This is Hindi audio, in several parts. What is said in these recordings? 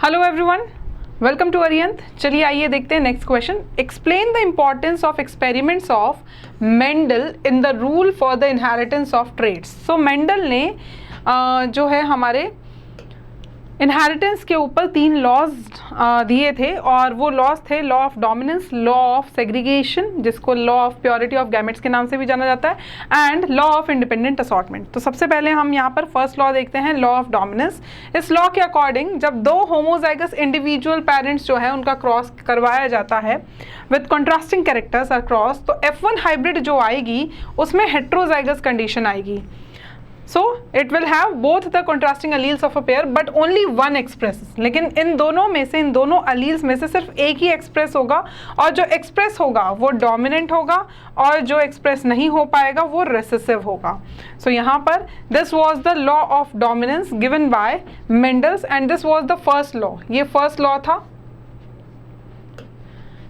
हेलो एवरीवन, वेलकम टू अरियंत। चलिए आइए देखते हैं next question. Explain the importance of experiments of Mendel in the rule for the inheritance of traits. So Mendel ने जो है हमारे इनहेरिटेंस के ऊपर 3 लॉज दिए थे और वो लॉज थे law of dominance, law of segregation जिसको law of purity of gametes के नाम से भी जाना जाता है, and law of independent assortment. तो सबसे पहले हम यहाँ पर फर्स्ट लॉ देखते हैं, लॉ ऑफ डोमिनेंस। इस लॉ के अकॉर्डिंग जब 2 होमोजाइगस इंडिविजुअल पेरेंट्स जो है उनका क्रॉस करवाया जाता है with contrasting characters are cross, तो F1 हाइब्रिड जो आएगी उसमें हेट्रोजाइगस कंडीशन आएगी। So it will have both the contrasting alleles of a pair but only one expresses। लेकिन इन दोनों में से, इन दोनों alleles में से सिर्फ एक ही एक्सप्रेस होगा और जो एक्सप्रेस होगा वो डोमिनेंट होगा और जो एक्सप्रेस नहीं हो पाएगा वो रेसेसिव होगा। So यहाँ पर this was the law of dominance given by Mendel and this was the first law। ये फर्स्ट लॉ था।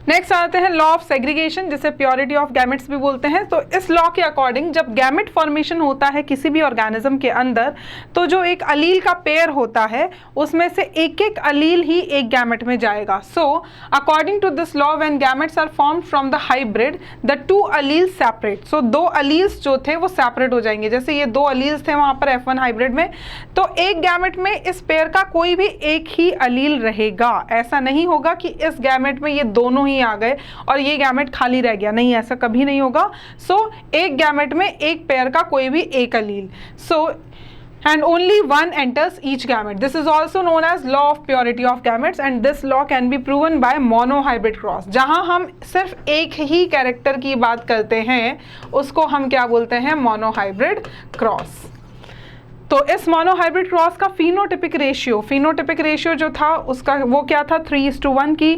नेक्स्ट आते हैं लॉ ऑफ सेग्रीगेशन जिसे प्योरिटी ऑफ गैमेट्स भी बोलते हैं। तो इस लॉ के अकॉर्डिंग जब गैमेट फॉर्मेशन होता है किसी भी ऑर्गेनिज्म के अंदर, तो जो एक अलील का पेयर होता है उसमें से एक एक अलील ही एक गैमेट में जाएगा। So according to this law when gametes are formed from the hybrid the 2 alleles separate. So 2 alleles जो थे वो सेपरेट हो जाएंगे। जैसे ये 2 अलील्स थे वहाँ पर F1 हाइब्रिड में, तो एक गैमेट में इस पेयर का कोई भी एक ही अलील रहेगा। ऐसा नहीं होगा कि इस गैमेट में ये दोनों ही आ गए और ये गैमेट खाली रह गया, नहीं, ऐसा कभी नहीं होगा। सो एक गैमेट में एक पेयर का कोई भी एक अलील। सो and only one enters each gamete। This is also known as law of purity of gametes and this law can be proven by monohybrid cross। जहां हम सिर्फ एक ही कैरेक्टर की बात करते हैं उसको हम क्या बोलते हैं, मोनोहाइब्रिड क्रॉस। तो इस मोनोहाइब्रिड क्रॉस का फिनोटिपिक रेशियो जो था उसका वो क्या था, 3:1 की।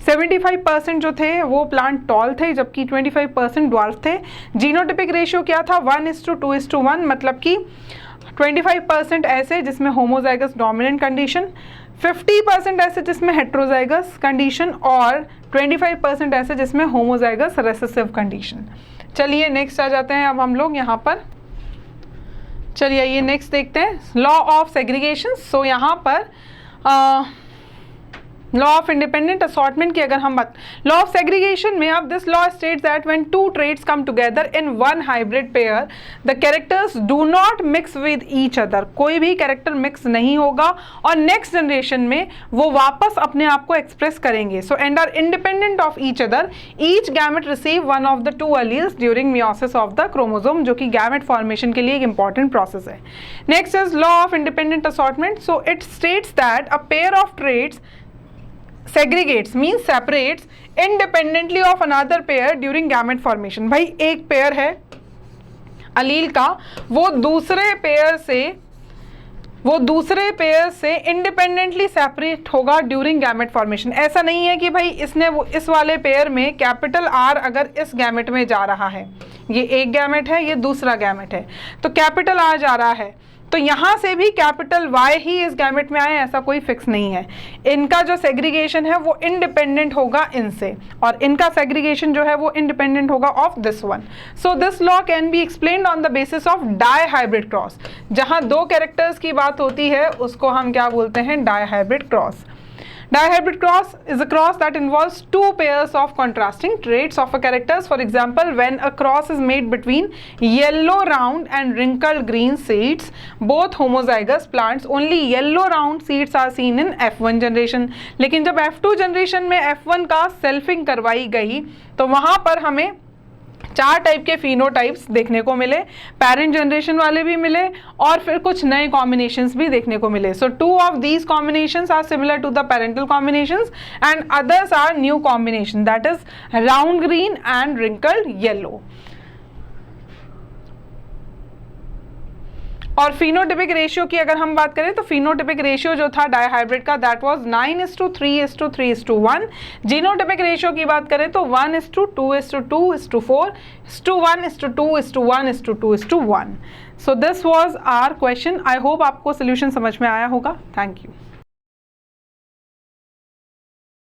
75% जो थे वो प्लांट टॉल थे जबकि 25% ड्वार्फ थे। जीनोटिपिक रेशियो क्या था, 1:2:1, मतलब कि 25% ऐसे जिसमें होमोजाइगस डोमिनेंट कंडीशन, 50% ऐसे जिसमें हेट्रोजाइगस कंडीशन और 25% ऐसे जिसमें होमोजाइगस रेसेसिव कंडीशन। चलिए नेक्स्ट आ जाते हैं अब हम लोग यहाँ पर। चलिए ये नेक्स्ट देखते हैं लॉ ऑफ सेग्रीगेशन। सो यहाँ पर लॉ ऑफ इंडिपेंडेंट असॉर्टमेंट की अगर हम बात, लॉ ऑफ सेग्रीगेशन में अब this law states that when 2 traits come together in one hybrid pair the characters do not mix with each other। कोई भी कैरेक्टर मिक्स नहीं होगा और नेक्स्ट जनरेशन में वो वापस अपने आप को एक्सप्रेस करेंगे। So and are independent of each other, each gamete receive one of the 2 alleles during meiosis of the chromosome, जो कि गैमेट फॉर्मेशन के लिए एक इंपॉर्टेंट प्रोसेस है। Next is law of independent assortment. So it states that a pair of traits segregates means separates independently of another pair during gamete formation। भाई एक पेयर है अलील का, वो दूसरे पेयर से इंडिपेंडेंटली सेपरेट होगा ड्यूरिंग गैमेट फॉर्मेशन। ऐसा नहीं है कि भाई इसने वो इस वाले पेयर में कैपिटल R अगर इस गैमेट में जा रहा है, ये एक गैमेट है ये दूसरा गैमेट है, तो कैपिटल R जा रहा है तो यहाँ से भी कैपिटल Y ही इस गैमेट में आए, ऐसा कोई फिक्स नहीं है। इनका जो सेग्रीगेशन है वो इंडिपेंडेंट होगा इनसे और इनका सेग्रीगेशन जो है वो इंडिपेंडेंट होगा of this one. So this law can be explained on the basis of dihybrid cross. जहाँ 2 कैरेक्टर्स की बात होती है उसको हम क्या बोलते हैं, dihybrid cross. Dihybrid cross is a cross that involves 2 pairs of contrasting traits of a characters। For example, when a cross is made between yellow round and wrinkled green seeds, both homozygous plants, only yellow round seeds are seen in F1 generation। लेकिन जब F2 generation में F1 का सेल्फिंग करवाई गई तो वहाँ पर हमें 4 टाइप के फिनोटाइप्स देखने को मिले, पेरेंट जनरेशन वाले भी मिले और फिर कुछ नए कॉम्बिनेशंस भी देखने को मिले। So 2 of these combinations are similar to the parental combinations and others are new combination, that is round green and wrinkled yellow. और फिनोटिपिक रेशियो की अगर हम बात करें तो फिनोटिपिक रेशियो जो था डाईहाइब्रिड का दैट वाज 9:3:3:1। जीनोटिपिक रेशियो की बात करें तो 1:2:4:1:2:1:2:1। So this was our question. I hope आपको सोल्यूशन समझ में आया होगा। Thank you.